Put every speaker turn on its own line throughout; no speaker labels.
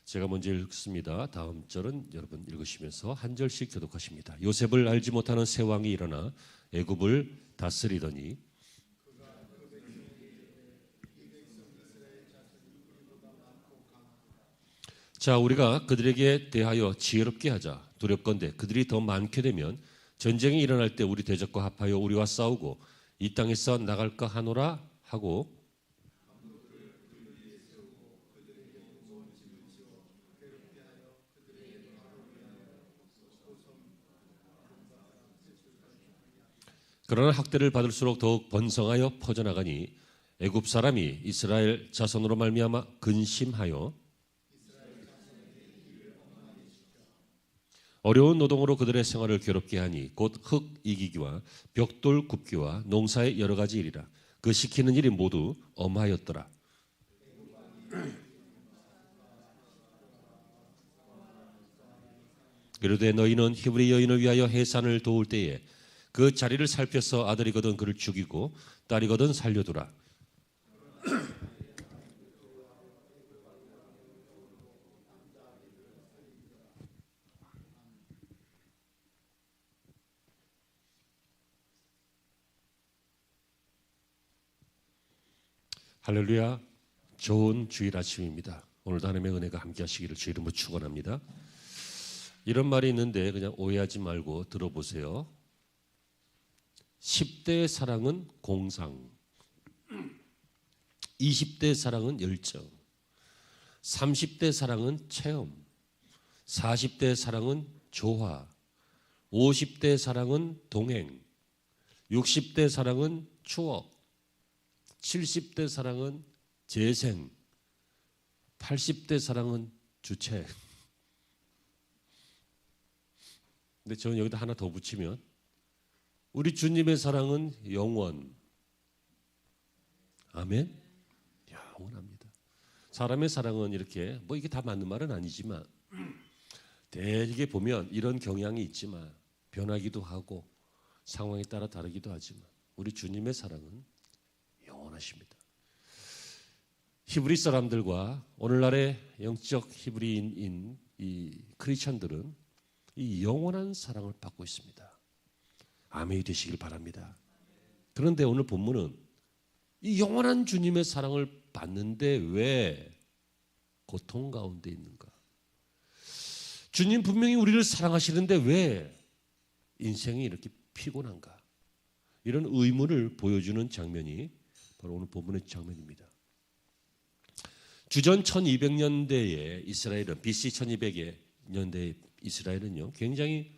제가 먼저 읽습니다. 다음 절은 여러분 읽으시면서 한 절씩 교독하십니다. 요셉을 알지 못하는 새 왕이 일어나 애굽을 다스리더니 자, 우리가 그들에게 대하여 지혜롭게 하자. 두렵건대 그들이 더 많게 되면 전쟁이 일어날 때 우리 대적과 합하여 우리와 싸우고 이 땅에서 나갈까 하노라 하고 그러나 학대를 받을수록 더욱 번성하여 퍼져나가니 애굽 사람이 이스라엘 자손으로 말미암아 근심하여 어려운 노동으로 그들의 생활을 괴롭게 하니 곧 흙 이기기와 벽돌 굽기와 농사의 여러 가지 일이라. 그 시키는 일이 모두 엄하였더라. 그러되 너희는 히브리 여인을 위하여 해산을 도울 때에 그 자리를 살펴서 아들이거든 그를 죽이고 딸이거든 살려두라. 할렐루야. 좋은 주일 아침입니다. 오늘도 하나님의 은혜가 함께 하시기를 주 이름으로 축원합니다. 이런 말이 있는데 그냥 오해하지 말고 들어보세요. 10대의 사랑은 공상, 20대의 사랑은 열정, 30대의 사랑은 체험, 40대의 사랑은 조화, 50대의 사랑은 동행, 60대의 사랑은 추억, 70대 사랑은 재생, 80대 사랑은 주체. 근데 저는 여기다 하나 더 붙이면 우리 주님의 사랑은 영원. 아멘. 영원합니다. 사람의 사랑은 이렇게 뭐 이게 다 맞는 말은 아니지만 대개 보면 이런 경향이 있지만 변하기도 하고 상황에 따라 다르기도 하지만 우리 주님의 사랑은 영원하십니다. 히브리 사람들과 오늘날의 영적 히브리인인 이 크리스천들은 이 영원한 사랑을 받고 있습니다. 아멘이 되시길 바랍니다. 그런데 오늘 본문은 이 영원한 주님의 사랑을 받는데 왜 고통 가운데 있는가? 주님 분명히 우리를 사랑하시는데 왜 인생이 이렇게 피곤한가? 이런 의문을 보여주는 장면이 바로 오늘 본문의 장면입니다. 주전 1200년대에 이스라엘은 BC 1200년대 이스라엘은요 굉장히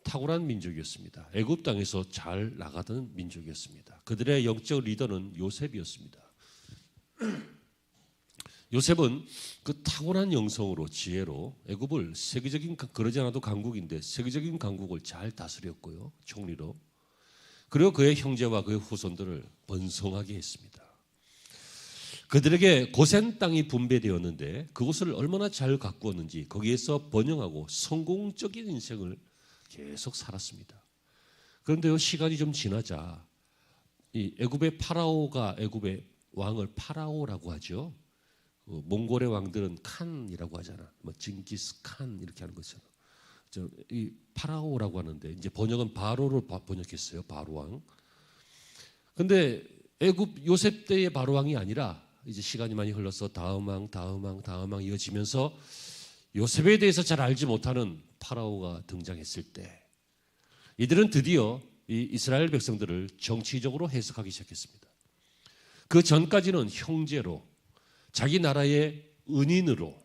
탁월한 민족이었습니다. 애굽 땅에서 잘 나가던 민족이었습니다. 그들의 영적 리더는 요셉이었습니다. 요셉은 그 탁월한 영성으로 지혜로 애굽을 세계적인 그러지 않아도 강국인데 세계적인 강국을 잘 다스렸고요. 총리로. 그리고 그의 형제와 그의 후손들을 번성하게 했습니다. 그들에게 고센 땅이 분배되었는데 그곳을 얼마나 잘 가꾸었는지 거기에서 번영하고 성공적인 인생을 계속 살았습니다. 그런데요 시간이 좀 지나자 이 애굽의 파라오가 애굽의 왕을 파라오라고 하죠. 몽골의 왕들은 칸이라고 하잖아. 뭐 징기스 칸 이렇게 하는 거죠. 이 파라오라고 하는데 이제 번역은 바로를 번역했어요. 바로 왕. 근데 애굽 요셉 때의 바로 왕이 아니라 이제 시간이 많이 흘러서 다음 왕 이어지면서 요셉에 대해서 잘 알지 못하는 파라오가 등장했을 때 이들은 드디어 이 이스라엘 백성들을 정치적으로 해석하기 시작했습니다. 그 전까지는 형제로 자기 나라의 은인으로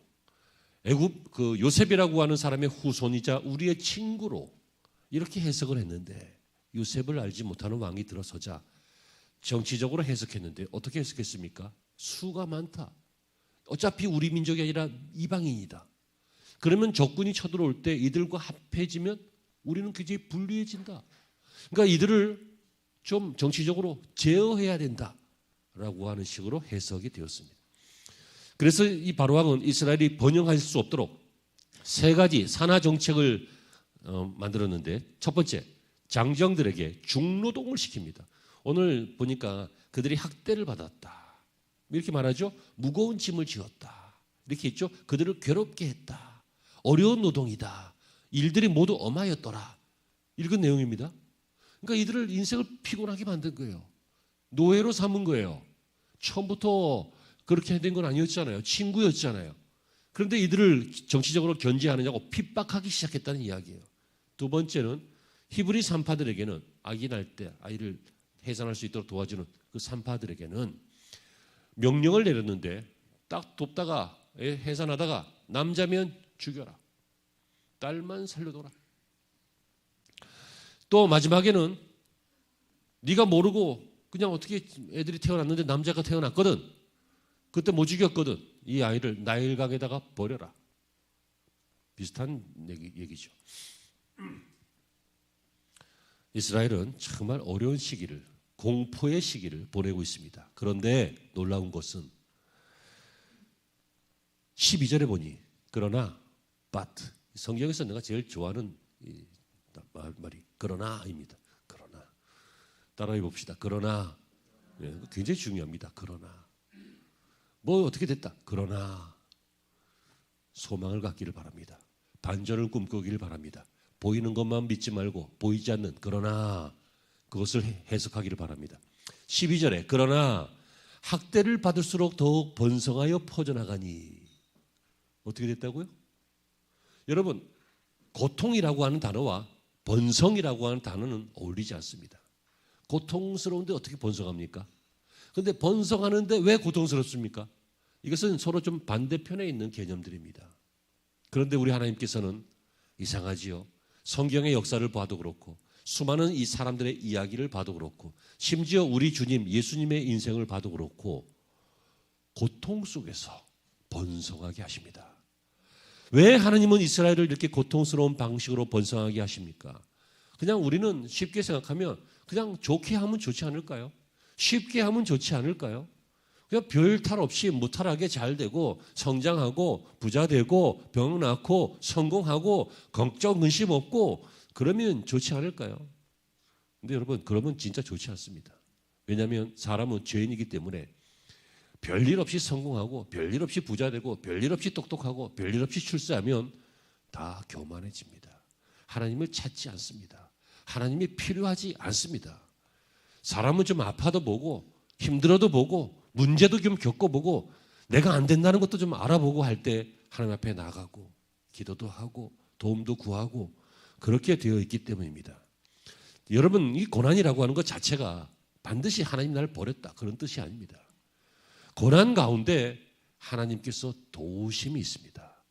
애굽 그 요셉이라고 하는 사람의 후손이자 우리의 친구로 이렇게 해석을 했는데 요셉을 알지 못하는 왕이 들어서자 정치적으로 해석했는데 어떻게 해석했습니까? 수가 많다. 어차피 우리 민족이 아니라 이방인이다. 그러면 적군이 쳐들어올 때 이들과 합해지면 우리는 굉장히 불리해진다. 그러니까 이들을 좀 정치적으로 제어해야 된다라고 하는 식으로 해석이 되었습니다. 그래서 이 바로왕은 이스라엘이 번영할 수 없도록 세 가지 산하 정책을 만들었는데 첫 번째, 장정들에게 중노동을 시킵니다. 오늘 보니까 그들이 학대를 받았다. 이렇게 말하죠. 무거운 짐을 지었다. 이렇게 있죠. 그들을 괴롭게 했다. 어려운 노동이다. 일들이 모두 엄하였더라. 읽은 내용입니다. 그러니까 이들을 인생을 피곤하게 만든 거예요. 노예로 삼은 거예요. 처음부터 그렇게 된 건 아니었잖아요. 친구였잖아요. 그런데 이들을 정치적으로 견제하느냐고 핍박하기 시작했다는 이야기예요. 두 번째는 히브리 산파들에게는 아기 날 때 아이를 해산할 수 있도록 도와주는 그 산파들에게는 명령을 내렸는데 딱 돕다가 해산하다가 남자면 죽여라. 딸만 살려둬라. 또 마지막에는 네가 모르고 그냥 어떻게 애들이 태어났는데 남자가 태어났거든. 그때 못 죽였거든. 이 아이를 나일강에다가 버려라. 비슷한 얘기죠. 이스라엘은 정말 어려운 시기를, 공포의 시기를 보내고 있습니다. 그런데 놀라운 것은 12절에 보니 그러나 but 성경에서 내가 제일 좋아하는 말이 그러나입니다. 그러나 따라해 봅시다. 그러나 굉장히 중요합니다. 그러나 뭐 어떻게 됐다. 그러나 소망을 갖기를 바랍니다. 반전을 꿈꾸기를 바랍니다. 보이는 것만 믿지 말고 보이지 않는 그러나 그것을 해석하기를 바랍니다. 12절에 그러나 학대를 받을수록 더욱 번성하여 퍼져나가니 어떻게 됐다고요? 여러분 고통이라고 하는 단어와 번성이라고 하는 단어는 어울리지 않습니다. 고통스러운데 어떻게 번성합니까? 그런데 번성하는데 왜 고통스럽습니까? 이것은 서로 좀 반대편에 있는 개념들입니다. 그런데 우리 하나님께서는 이상하지요. 성경의 역사를 봐도 그렇고 수많은 이 사람들의 이야기를 봐도 그렇고 심지어 우리 주님 예수님의 인생을 봐도 그렇고 고통 속에서 번성하게 하십니다. 왜 하나님은 이스라엘을 이렇게 고통스러운 방식으로 번성하게 하십니까? 그냥 우리는 쉽게 생각하면 그냥 좋게 하면 좋지 않을까요? 쉽게 하면 좋지 않을까요? 그냥 별 탈 없이 무탈하게 잘 되고 성장하고 부자 되고 병 낫고 성공하고 걱정 근심 없고 그러면 좋지 않을까요? 근데 여러분 그러면 진짜 좋지 않습니다. 왜냐하면 사람은 죄인이기 때문에 별일 없이 성공하고 별일 없이 부자 되고 별일 없이 똑똑하고 별일 없이 출세하면 다 교만해집니다. 하나님을 찾지 않습니다. 하나님이 필요하지 않습니다. 사람은 좀 아파도 보고 힘들어도 보고 문제도 좀 겪어보고 내가 안 된다는 것도 좀 알아보고 할 때 하나님 앞에 나가고 기도도 하고 도움도 구하고 그렇게 되어 있기 때문입니다. 여러분 이 고난이라고 하는 것 자체가 반드시 하나님 나를 버렸다 그런 뜻이 아닙니다. 고난 가운데 하나님께서 도우심이 있습니다.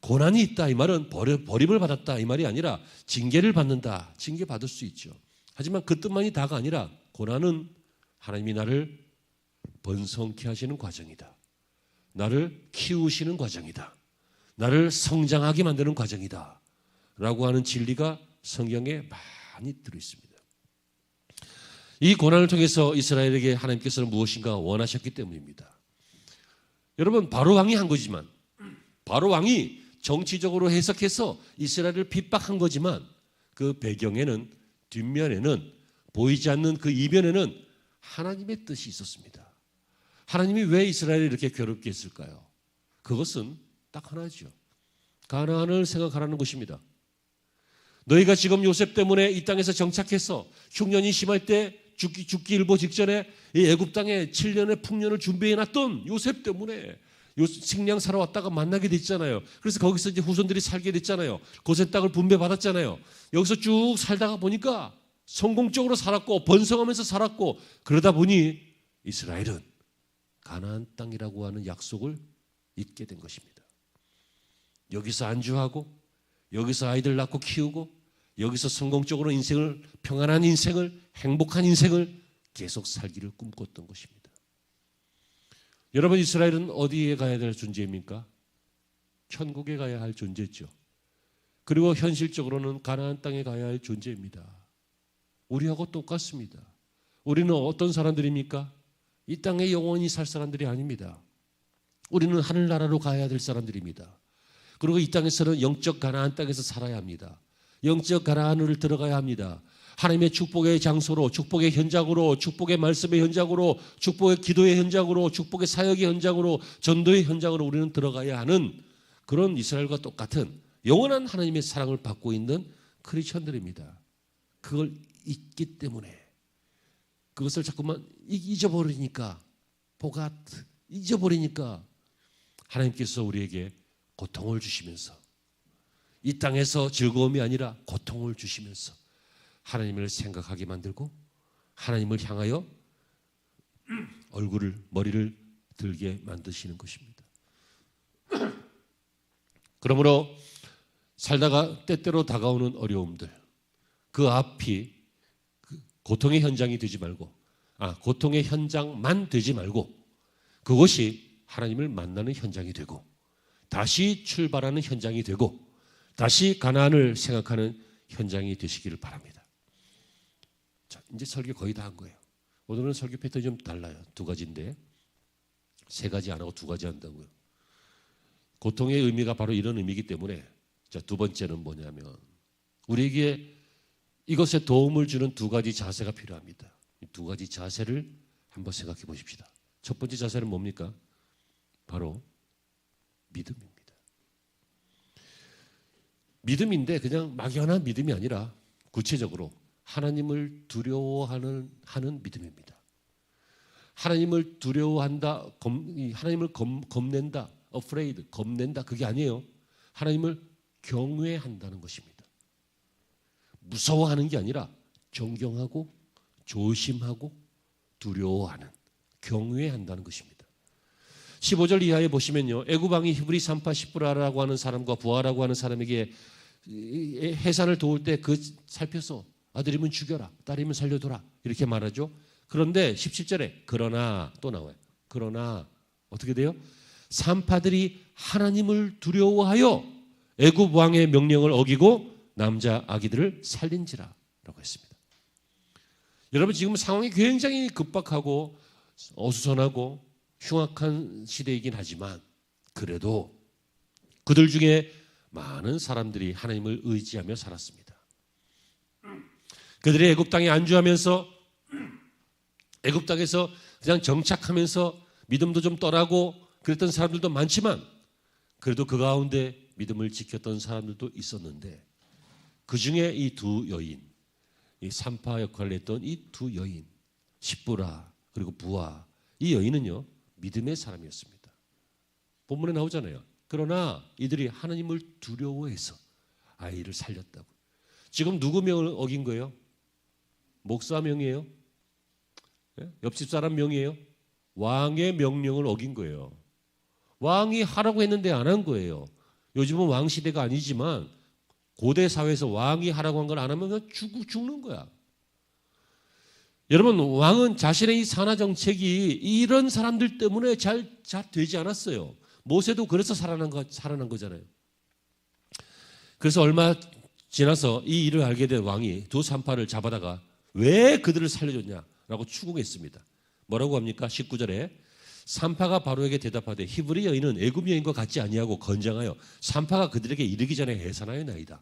고난이 있다 이 말은 버림을 받았다 이 말이 아니라 징계를 받는다. 징계받을 수 있죠. 하지만 그 뜻만이 다가 아니라 고난은 하나님이 나를 번성케 하시는 과정이다. 나를 키우시는 과정이다. 나를 성장하게 만드는 과정이다. 라고 하는 진리가 성경에 많이 들어있습니다. 이 고난을 통해서 이스라엘에게 하나님께서는 무엇인가 원하셨기 때문입니다. 여러분 바로 왕이 한 거지만 바로 왕이 정치적으로 해석해서 이스라엘을 핍박한 거지만 그 배경에는 뒷면에는 보이지 않는 그 이면에는 하나님의 뜻이 있었습니다. 하나님이 왜 이스라엘을 이렇게 괴롭게 했을까요? 그것은 딱 하나죠. 가나안을 생각하라는 것입니다. 너희가 지금 요셉 때문에 이 땅에서 정착해서 흉년이 심할 때 죽기 일보 직전에 이 애굽 땅에 7년의 풍년을 준비해놨던 요셉 때문에 식량 사러 왔다가 만나게 됐잖아요. 그래서 거기서 이제 후손들이 살게 됐잖아요. 고센 땅을 분배받았잖아요. 여기서 쭉 살다가 보니까 성공적으로 살았고 번성하면서 살았고 그러다 보니 이스라엘은 가나안 땅이라고 하는 약속을 잊게 된 것입니다. 여기서 안주하고 여기서 아이들 낳고 키우고 여기서 성공적으로 인생을 평안한 인생을 행복한 인생을 계속 살기를 꿈꿨던 것입니다. 여러분 이스라엘은 어디에 가야 될 존재입니까? 천국에 가야 할 존재죠. 그리고 현실적으로는 가나안 땅에 가야 할 존재입니다. 우리하고 똑같습니다. 우리는 어떤 사람들입니까? 이 땅에 영원히 살 사람들이 아닙니다. 우리는 하늘나라로 가야 될 사람들입니다. 그리고 이 땅에서는 영적 가나안 땅에서 살아야 합니다. 영적 가나안을 들어가야 합니다. 하나님의 축복의 장소로, 축복의 현장으로, 축복의 말씀의 현장으로, 축복의 기도의 현장으로, 축복의 사역의 현장으로, 전도의 현장으로 우리는 들어가야 하는 그런 이스라엘과 똑같은 영원한 하나님의 사랑을 받고 있는 크리스천들입니다. 그걸 잊기 때문에, 그것을 자꾸만 잊어버리니까, 잊어버리니까 하나님께서 우리에게 고통을 주시면서, 이 땅에서 즐거움이 아니라 고통을 주시면서 하나님을 생각하게 만들고 하나님을 향하여 머리를 들게 만드시는 것입니다. 그러므로 살다가 때때로 다가오는 어려움들, 그 앞이 고통의 현장이 되지 말고, 고통의 현장만 되지 말고 그것이 하나님을 만나는 현장이 되고, 다시 출발하는 현장이 되고, 다시 가나안을 생각하는 현장이 되시기를 바랍니다. 자, 이제 설교 거의 다 한 거예요. 오늘은 설교 패턴이 좀 달라요. 2가지인데 3가지 안 하고 2가지 한다고요. 고통의 의미가 바로 이런 의미이기 때문에, 자, 2번째는 뭐냐면 우리에게 이것에 도움을 주는 2가지 자세가 필요합니다. 이 2가지 자세를 한번 생각해 보십시다. 첫 번째 자세는 뭡니까? 바로 믿음입니다. 믿음인데 그냥 막연한 믿음이 아니라 구체적으로 하나님을 두려워하는 믿음입니다. 하나님을 두려워한다, 하나님을 겁낸다, afraid, 겁낸다, 그게 아니에요. 하나님을 경외한다는 것입니다. 무서워하는 게 아니라 존경하고 조심하고 두려워하는, 경외한다는 것입니다. 15절 이하에 보시면요, 애굽 왕이 히브리 산파 시브라라고 하는 사람과 부하라고 하는 사람에게 해산을 도울 때 그 살펴서 아들이면 죽여라, 딸이면 살려둬라 이렇게 말하죠. 그런데 17절에 그러나 또 나와요. 그러나 어떻게 돼요? 산파들이 하나님을 두려워하여 애굽 왕의 명령을 어기고 남자 아기들을 살린지라라고 했습니다. 여러분, 지금 상황이 굉장히 급박하고 어수선하고 흉악한 시대이긴 하지만 그래도 그들 중에 많은 사람들이 하나님을 의지하며 살았습니다. 그들이 애굽 땅에 안주하면서 애굽 땅에서 그냥 정착하면서 믿음도 좀 떠나고 그랬던 사람들도 많지만 그래도 그 가운데 믿음을 지켰던 사람들도 있었는데, 그 중에 이 2 여인, 이 산파 역할을 했던 이 2 여인, 시브라 그리고 부하, 이 여인은요 믿음의 사람이었습니다. 본문에 나오잖아요. 그러나 이들이 하나님을 두려워해서 아이를 살렸다고. 지금 누구 명을 어긴 거예요? 목사 명이에요? 옆집 사람 명이에요? 왕의 명령을 어긴 거예요. 왕이 하라고 했는데 안 한 거예요. 요즘은 왕 시대가 아니지만 고대 사회에서 왕이 하라고 한 걸 안 하면 죽는 거야. 여러분, 왕은 자신의 이 산하 정책이 이런 사람들 때문에 잘 되지 않았어요. 모세도 그래서 살아난 거잖아요. 그래서 얼마 지나서 이 일을 알게 된 왕이 2 산파를 잡아다가 왜 그들을 살려줬냐라고 추궁했습니다. 뭐라고 합니까? 19절에 산파가 바로에게 대답하되 히브리 여인은 애굽 여인과 같지 아니하고 건장하여 산파가 그들에게 이르기 전에 해산하였나이다.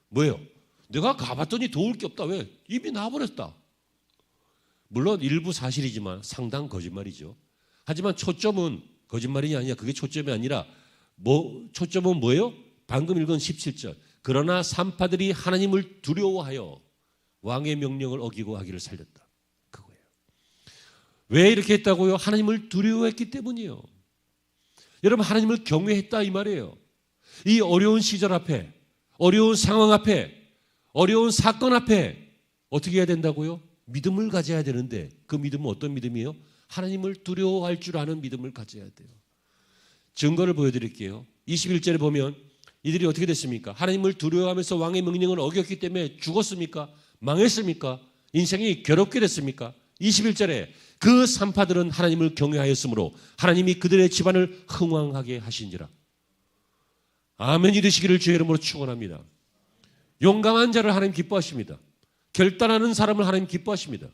뭐예요? 내가 가봤더니 도울 게 없다. 왜? 입이 나와버렸다. 물론 일부 사실이지만 상당 거짓말이죠. 하지만 초점은 거짓말이 아니라, 그게 초점이 아니라 초점은 뭐예요? 방금 읽은 17절. 그러나 산파들이 하나님을 두려워하여 왕의 명령을 어기고 아기를 살렸다. 그거예요. 왜 이렇게 했다고요? 하나님을 두려워했기 때문이에요. 여러분, 하나님을 경외했다 이 말이에요. 이 어려운 시절 앞에, 어려운 상황 앞에, 어려운 사건 앞에 어떻게 해야 된다고요? 믿음을 가져야 되는데, 그 믿음은 어떤 믿음이에요? 하나님을 두려워할 줄 아는 믿음을 가져야 돼요. 증거를 보여드릴게요. 21절에 보면 이들이 어떻게 됐습니까? 하나님을 두려워하면서 왕의 명령을 어겼기 때문에 죽었습니까? 망했습니까? 인생이 괴롭게 됐습니까? 21절에 그 산파들은 하나님을 경외하였으므로 하나님이 그들의 집안을 흥왕하게 하신지라. 아멘이 되시기를 주의 이름으로 축원합니다. 용감한 자를 하나님 기뻐하십니다. 결단하는 사람을 하나님 기뻐하십니다.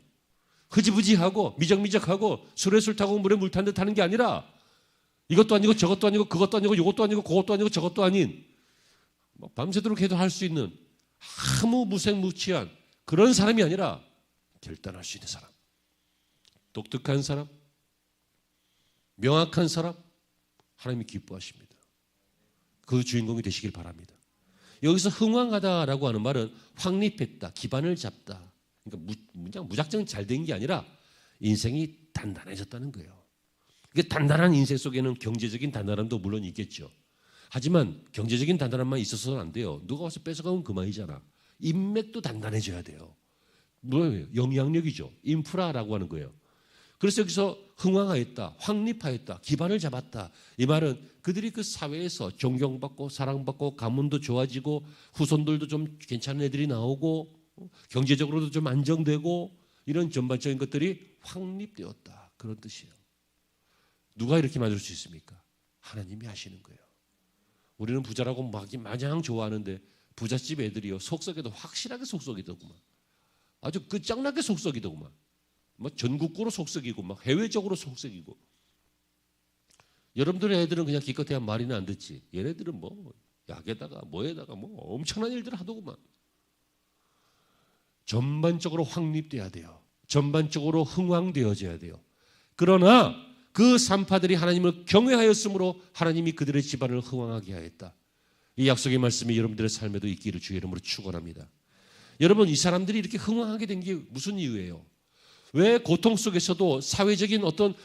흐지부지하고 미적미적하고 술에 술 타고 물에 물 탄 듯 하는 게 아니라 이것도 아니고 저것도 아니고 그것도 아니고 이것도 아니고 그것도 아니고 저것도 아닌 밤새도록 해도 할 수 있는 아무 무색무취한 그런 사람이 아니라 결단할 수 있는 사람, 독특한 사람, 명확한 사람, 하나님이 기뻐하십니다. 그 주인공이 되시길 바랍니다. 여기서 흥왕하다라고 하는 말은 확립했다, 기반을 잡다. 그러니까 무작정 잘 된 게 아니라 인생이 단단해졌다는 거예요. 이게 단단한 인생 속에는 경제적인 단단함도 물론 있겠죠. 하지만 경제적인 단단함만 있어서는 안 돼요. 누가 와서 뺏어가면 그만이잖아. 인맥도 단단해져야 돼요. 뭐예요? 영향력이죠. 인프라라고 하는 거예요. 그래서 여기서 흥왕하였다, 확립하였다, 기반을 잡았다. 이 말은 그들이 그 사회에서 존경받고 사랑받고 가문도 좋아지고 후손들도 좀 괜찮은 애들이 나오고 경제적으로도 좀 안정되고 이런 전반적인 것들이 확립되었다. 그런 뜻이에요. 누가 이렇게 만들 수 있습니까? 하나님이 하시는 거예요. 우리는 부자라고 마냥 좋아하는데 부잣집 애들이요, 속썩여도 확실하게 속썩이더구만. 아주 끝장나게 속썩이더구만. 막 전국구로 속썩이고 막 해외적으로 속썩이고. 여러분들의 애들은 그냥 기껏해야 말이나 안 듣지. 얘네들은 뭐 약에다가 뭐에다가 뭐 엄청난 일들을 하더구만. 전반적으로 확립돼야 돼요. 전반적으로 흥왕되어져야 돼요. 그러나 그 산파들이 하나님을 경외하였으므로 하나님이 그들의 집안을 흥왕하게 하였다. 이 약속의 말씀이 여러분들의 삶에도 있기를 주의 이름으로 축원합니다. 여러분, 이 사람들이 이렇게 흥왕하게 된 게 무슨 이유예요? 왜 고통 속에서도 사회적인 어떤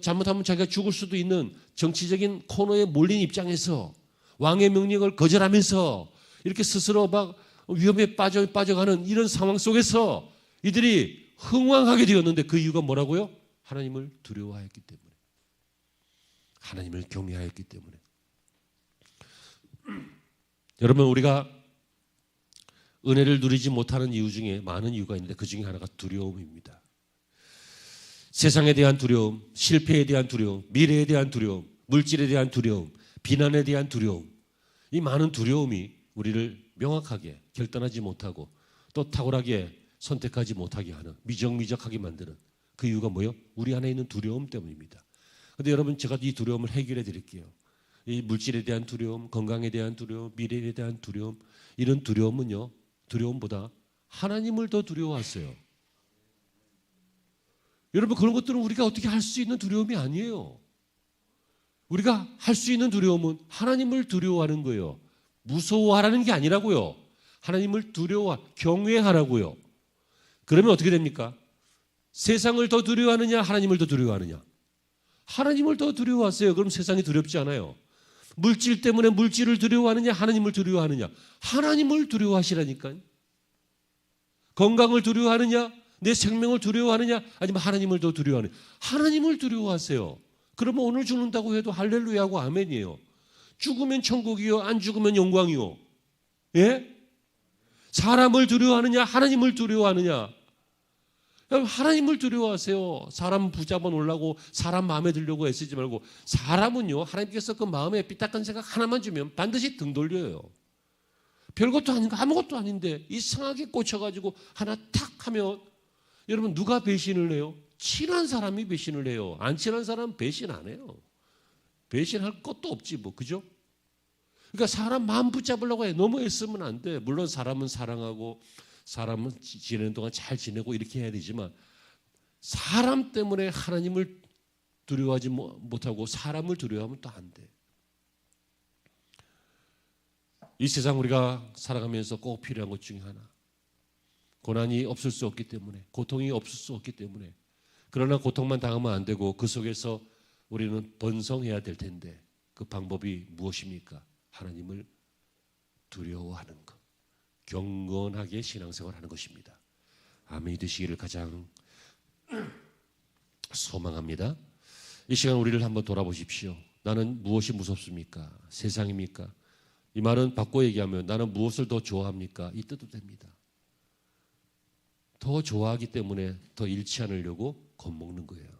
잘못하면 자기가 죽을 수도 있는 정치적인 코너에 몰린 입장에서 왕의 명령을 거절하면서 이렇게 스스로 막 위험에 빠져가는 이런 상황 속에서 이들이 흥왕하게 되었는데 그 이유가 뭐라고요? 하나님을 두려워하였기 때문에, 하나님을 경외하였기 때문에. 여러분, 우리가 은혜를 누리지 못하는 이유 중에 많은 이유가 있는데 그 중에 하나가 두려움입니다. 세상에 대한 두려움, 실패에 대한 두려움, 미래에 대한 두려움, 물질에 대한 두려움, 비난에 대한 두려움, 이 많은 두려움이 우리를 명확하게 결단하지 못하고 또 탁월하게 선택하지 못하게 하는, 미적미적하게 만드는 그 이유가 뭐예요? 우리 안에 있는 두려움 때문입니다. 그런데 여러분, 제가 이 두려움을 해결해 드릴게요. 이 물질에 대한 두려움, 건강에 대한 두려움, 미래에 대한 두려움, 이런 두려움은요, 두려움보다 하나님을 더 두려워하세요. 여러분, 그런 것들은 우리가 어떻게 할 수 있는 두려움이 아니에요. 우리가 할 수 있는 두려움은 하나님을 두려워하는 거예요. 무서워하라는 게 아니라고요. 하나님을 경외하라고요. 그러면 어떻게 됩니까? 세상을 더 두려워하느냐, 하나님을 더 두려워하느냐? 하나님을 더 두려워하세요. 그럼 세상이 두렵지 않아요. 물질 때문에 물질을 두려워하느냐, 하나님을 두려워하느냐? 하나님을 두려워하시라니까요. 건강을 두려워하느냐, 내 생명을 두려워하느냐, 아니면 하나님을 더 두려워하느냐? 하나님을 두려워하세요. 그러면 오늘 죽는다고 해도 할렐루야하고 아멘이에요. 죽으면 천국이요, 안 죽으면 영광이요. 예? 사람을 두려워하느냐, 하나님을 두려워하느냐? 하나님을 두려워하세요. 사람 부자만 올라고 사람 마음에 들려고 애쓰지 말고, 사람은요, 하나님께서 그 마음에 삐딱한 생각 하나만 주면 반드시 등 돌려요. 별것도 아닌 거, 아무것도 아닌데 이상하게 꽂혀가지고 하나 탁 하면, 여러분, 누가 배신을 해요? 친한 사람이 배신을 해요. 안 친한 사람은 배신 안 해요. 배신할 것도 없지 뭐, 그죠? 그러니까 사람 마음 붙잡으려고 해. 너무 애쓰면 안 돼. 물론 사람은 사랑하고 사람은 지내는 동안 잘 지내고 이렇게 해야 되지만, 사람 때문에 하나님을 두려워하지 못하고 사람을 두려워하면 또 안 돼. 이 세상 우리가 살아가면서 꼭 필요한 것 중에 하나, 고난이 없을 수 없기 때문에, 고통이 없을 수 없기 때문에, 그러나 고통만 당하면 안 되고 그 속에서 우리는 번성해야 될 텐데, 그 방법이 무엇입니까? 하나님을 두려워하는 것, 경건하게 신앙생활하는 것입니다. 아멘이 되시기를 가장 소망합니다. 이 시간 우리를 한번 돌아보십시오. 나는 무엇이 무섭습니까? 세상입니까? 이 말은 바꿔 얘기하면 나는 무엇을 더 좋아합니까? 이 뜻도 됩니다. 더 좋아하기 때문에 더 잃지 않으려고 겁먹는 거예요.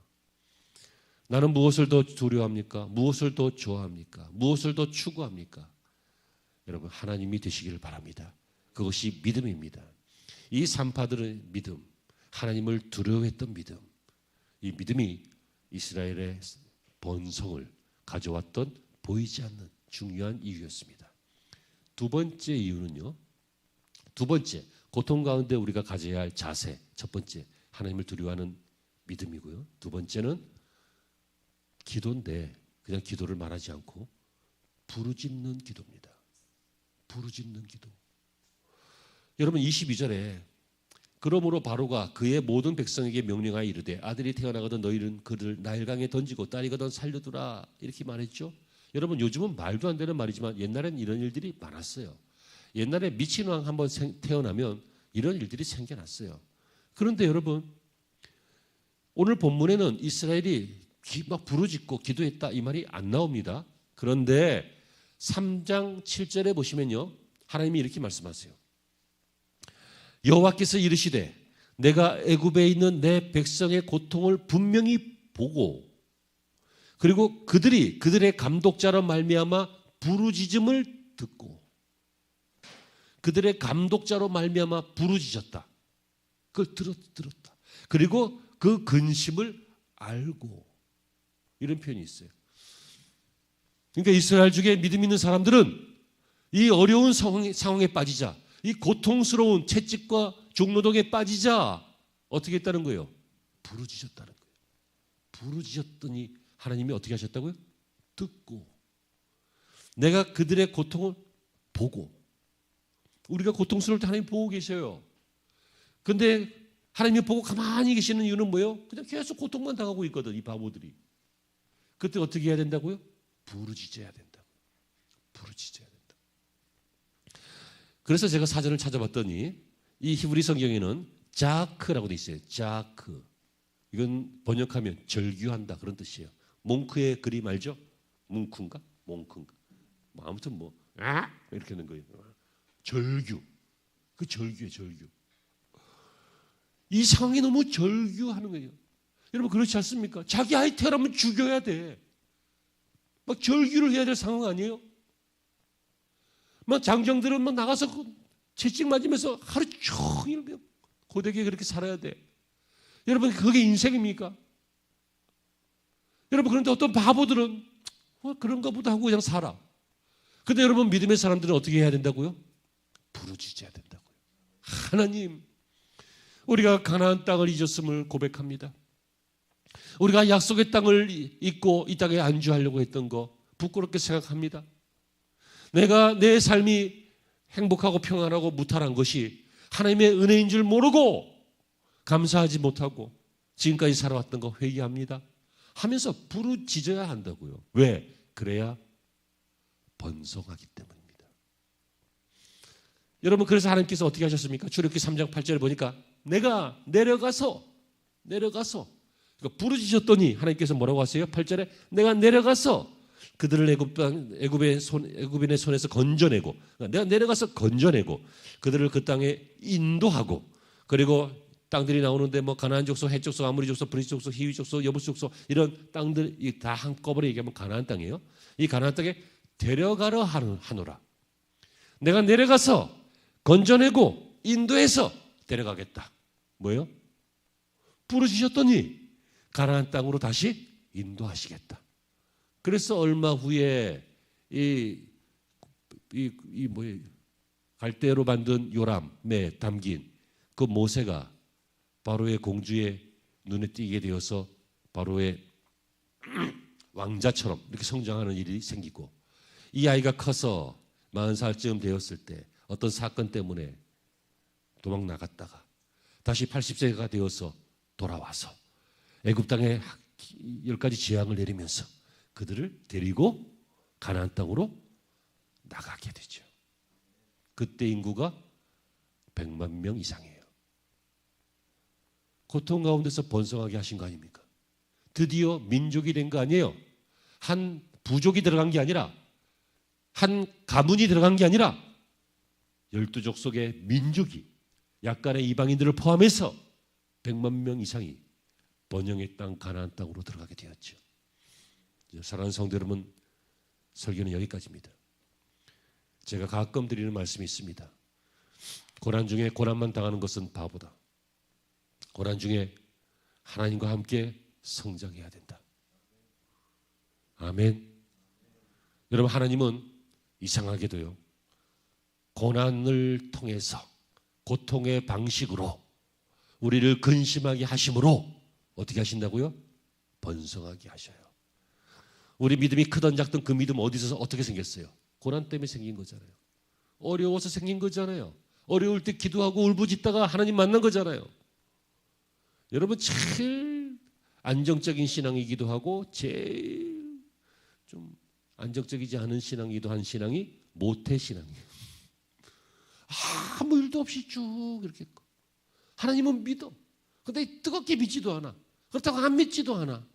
나는 무엇을 더 두려워합니까? 무엇을 더 좋아합니까? 무엇을 더 추구합니까? 여러분, 하나님이 되시기를 바랍니다. 그것이 믿음입니다. 이 산파들의 믿음, 하나님을 두려워했던 믿음, 이 믿음이 이스라엘의 번성을 가져왔던 보이지 않는 중요한 이유였습니다. 두 번째 이유는요, 두 번째, 고통 가운데 우리가 가져야 할 자세, 첫 번째 하나님을 두려워하는 믿음이고요. 두 번째는 기도인데 그냥 기도를 말하지 않고 부르짖는 기도입니다. 부르짖는 기도. 여러분 22절에 그러므로 바로가 그의 모든 백성에게 명령하여 이르되 아들이 태어나거든 너희는 그를 나일강에 던지고 딸이거든 살려두라 이렇게 말했죠. 여러분 요즘은 말도 안 되는 말이지만 옛날엔 이런 일들이 많았어요. 옛날에 미친 왕 한번 태어나면 이런 일들이 생겨났어요. 그런데 여러분 오늘 본문에는 이스라엘이 막 부르짖고 기도했다 이 말이 안 나옵니다. 그런데 3장 7절에 보시면요. 하나님이 이렇게 말씀하세요. 여호와께서 이르시되 내가 애굽에 있는 내 백성의 고통을 분명히 보고 그리고 그들의 감독자로 말미암아 부르짖음을 듣고 그들의 감독자로 말미암아 부르짖었다. 그걸 들었다. 그리고 그 근심을 알고 이런 표현이 있어요. 그러니까 이스라엘 중에 믿음 있는 사람들은 이 어려운 상황에 빠지자 이 고통스러운 채찍과 종노동에 빠지자 어떻게 했다는 거예요? 부르짖었다는 거예요. 부르짖었더니 하나님이 어떻게 하셨다고요? 듣고 내가 그들의 고통을 보고 우리가 고통스러울 때 하나님 보고 계셔요. 그런데 하나님이 보고 가만히 계시는 이유는 뭐예요? 그냥 계속 고통만 당하고 있거든 이 바보들이. 그때 어떻게 해야 된다고요? 부르짖어야 된다. 부르짖어야 된다. 그래서 제가 사전을 찾아봤더니 이 히브리 성경에는 자크라고 돼 있어요. 자크. 이건 번역하면 절규한다 그런 뜻이에요. 몽크의 그림 알죠? 뭉크인가? 몽크인가? 아무튼 이렇게 하는 거예요. 절규. 그 절규예요. 절규. 이 상황이 너무 절규하는 거예요. 여러분 그렇지 않습니까? 자기 아이 태어나면 죽여야 돼. 막 절규를 해야 될 상황 아니에요? 막 장정들은 막 나가서 채찍 맞으면서 하루 종일 고되게 그렇게 살아야 돼. 여러분 그게 인생입니까? 여러분 그런데 어떤 바보들은 그런가 보다 하고 그냥 살아. 근데 여러분 믿음의 사람들은 어떻게 해야 된다고요? 부르짖어야 된다고요. 하나님 우리가 가나안 땅을 잊었음을 고백합니다. 우리가 약속의 땅을 잊고 이 땅에 안주하려고 했던 거 부끄럽게 생각합니다. 내가 내 삶이 행복하고 평안하고 무탈한 것이 하나님의 은혜인 줄 모르고 감사하지 못하고 지금까지 살아왔던 거 회개합니다 하면서 부르짖어야 한다고요. 왜? 그래야 번성하기 때문입니다. 여러분 그래서 하나님께서 어떻게 하셨습니까? 출애굽기 3장 8절에 보니까 내가 내려가서 그러니까 부르짖었더니 하나님께서 뭐라고 하세요? 8절에 내가 내려가서 그들을 애굽인의 손에서 건져내고 내가 내려가서 건져내고 그들을 그 땅에 인도하고 그리고 땅들이 나오는데 가나안 족속, 헷 족속, 아모리 족속, 브리스 족속, 히위 족속, 여부스 족속 이런 땅들이 다 한꺼번에 얘기하면 가나안 땅이에요. 이 가나안 땅에 데려가려 하노라. 내가 내려가서 건져내고 인도해서 데려가겠다. 뭐예요? 부르짖었더니 가나안 땅으로 다시 인도하시겠다. 그래서 얼마 후에 갈대로 만든 요람에 담긴 그 모세가 바로의 공주의 눈에 띄게 되어서 바로의 왕자처럼 이렇게 성장하는 일이 생기고 이 아이가 커서 40살쯤 되었을 때 어떤 사건 때문에 도망 나갔다가 다시 80세가 되어서 돌아와서 애굽 땅에 10가지 재앙을 내리면서 그들을 데리고 가나안 땅으로 나가게 되죠. 그때 인구가 100만 명 이상이에요. 고통 가운데서 번성하게 하신 거 아닙니까? 드디어 민족이 된 거 아니에요? 한 부족이 들어간 게 아니라 한 가문이 들어간 게 아니라 12족속의 민족이 약간의 이방인들을 포함해서 100만 명 이상이 번영의 땅 가나안 땅으로 들어가게 되었죠. 사랑하는 성도 여러분, 설교는 여기까지입니다. 제가 가끔 드리는 말씀이 있습니다. 고난 중에 고난만 당하는 것은 바보다. 고난 중에 하나님과 함께 성장해야 된다. 아멘. 여러분 하나님은 이상하게도요. 고난을 통해서 고통의 방식으로 우리를 근심하게 하심으로 어떻게 하신다고요? 번성하게 하셔요. 우리 믿음이 크던 작던 그 믿음 어디서 어떻게 생겼어요? 고난 때문에 생긴 거잖아요. 어려워서 생긴 거잖아요. 어려울 때 기도하고 울부짖다가 하나님 만난 거잖아요. 여러분 제일 안정적인 신앙이기도 하고 제일 좀 안정적이지 않은 신앙이기도 한 신앙이 모태신앙이에요. 아무 일도 없이 쭉 이렇게 있고 하나님은 믿어. 근데 뜨겁게 믿지도 않아. 그렇다고 안 믿지도 않아.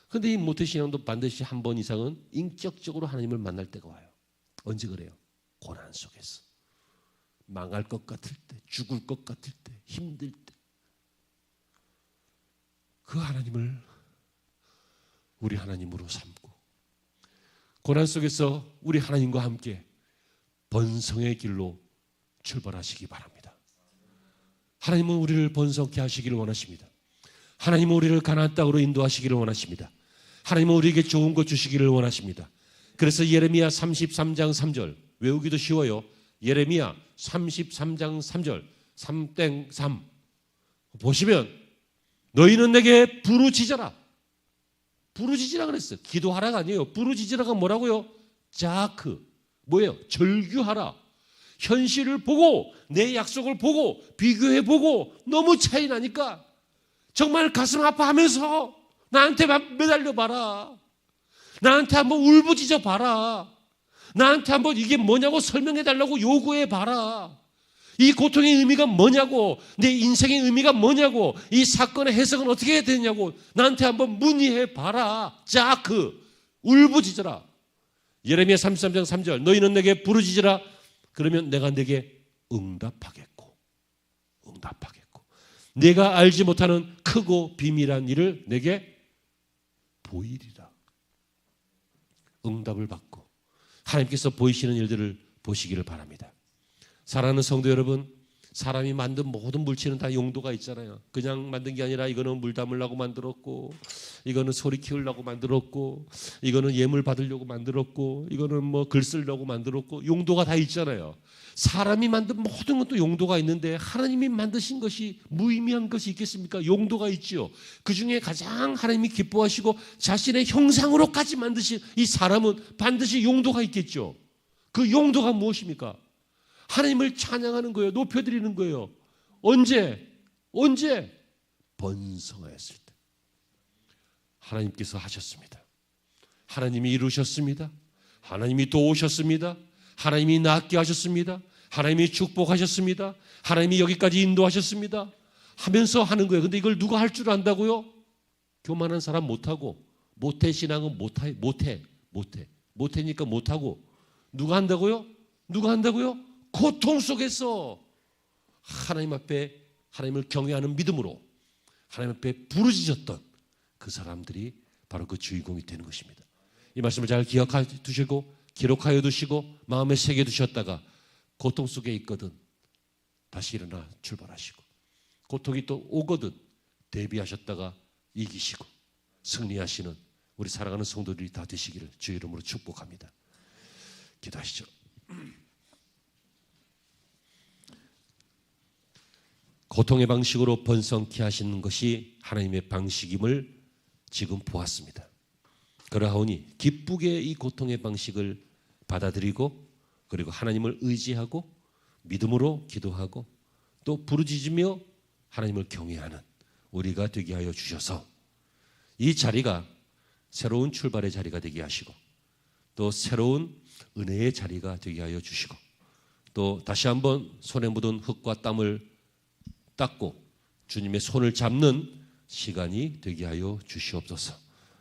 근데 이 모태신앙도 반드시 한 번 이상은 인격적으로 하나님을 만날 때가 와요. 언제 그래요? 고난 속에서. 망할 것 같을 때, 죽을 것 같을 때, 힘들 때. 그 하나님을 우리 하나님으로 삼고 고난 속에서 우리 하나님과 함께 번성의 길로 출발하시기 바랍니다. 하나님은 우리를 번성케 하시기를 원하십니다. 하나님은 우리를 가나안 땅으로 인도하시기를 원하십니다. 하나님은 우리에게 좋은 것 주시기를 원하십니다. 그래서 예레미야 33장 3절 외우기도 쉬워요. 예레미야 33장 3절 3땡3 보시면 너희는 내게 부르짖어라. 부르짖으라 그랬어요. 기도하라가 아니에요. 부르짖으라가 뭐라고요? 자크 뭐예요? 절규하라. 현실을 보고 내 약속을 보고 비교해 보고 너무 차이 나니까 정말 가슴 아파하면서 나한테 매달려 봐라. 나한테 한번 울부짖어 봐라. 나한테 한번 이게 뭐냐고 설명해 달라고 요구해 봐라. 이 고통의 의미가 뭐냐고, 내 인생의 의미가 뭐냐고, 이 사건의 해석은 어떻게 해야 되냐고 나한테 한번 문의해 봐라. 자, 울부짖어라. 예레미야 33장 3절 너희는 내게 부르짖으라. 그러면 내가 내게 응답하겠고 내가 알지 못하는 크고 비밀한 일을 내게 보이리라. 응답을 받고 하나님께서 보이시는 일들을 보시기를 바랍니다. 사랑하는 성도 여러분, 사람이 만든 모든 물체는 다 용도가 있잖아요. 그냥 만든 게 아니라 이거는 물 담으려고 만들었고, 이거는 소리 키우려고 만들었고, 이거는 예물 받으려고 만들었고, 이거는 뭐 글 쓰려고 만들었고, 용도가 다 있잖아요. 사람이 만든 모든 것도 용도가 있는데 하나님이 만드신 것이 무의미한 것이 있겠습니까? 용도가 있지요. 그 중에 가장 하나님이 기뻐하시고 자신의 형상으로까지 만드신 이 사람은 반드시 용도가 있겠죠. 그 용도가 무엇입니까? 하나님을 찬양하는 거예요. 높여드리는 거예요. 언제? 번성하였을 때. 하나님께서 하셨습니다. 하나님이 이루셨습니다. 하나님이 도우셨습니다. 하나님이 낫게 하셨습니다. 하나님이 축복하셨습니다. 하나님이 여기까지 인도하셨습니다. 하면서 하는 거예요. 근데 이걸 누가 할 줄 안다고요? 교만한 사람 못하고, 모태신앙은 모태니까 못하고. 누가 한다고요? 고통 속에서 하나님 앞에 하나님을 경외하는 믿음으로 하나님 앞에 부르짖었던 그 사람들이 바로 그 주인공이 되는 것입니다. 이 말씀을 잘 기억해 두시고 기록하여 두시고 마음에 새겨 두셨다가 고통 속에 있거든 다시 일어나 출발하시고 고통이 또 오거든 대비하셨다가 이기시고 승리하시는 우리 사랑하는 성도들이 다 되시기를 주의 이름으로 축복합니다. 기도하시죠. 고통의 방식으로 번성케 하시는 것이 하나님의 방식임을 지금 보았습니다. 그러하오니 기쁘게 이 고통의 방식을 받아들이고 그리고 하나님을 의지하고 믿음으로 기도하고 또 부르짖으며 하나님을 경외하는 우리가 되게 하여 주셔서 이 자리가 새로운 출발의 자리가 되게 하시고 또 새로운 은혜의 자리가 되게 하여 주시고 또 다시 한번 손에 묻은 흙과 땀을 닦고 주님의 손을 잡는 시간이 되게 하여 주시옵소서.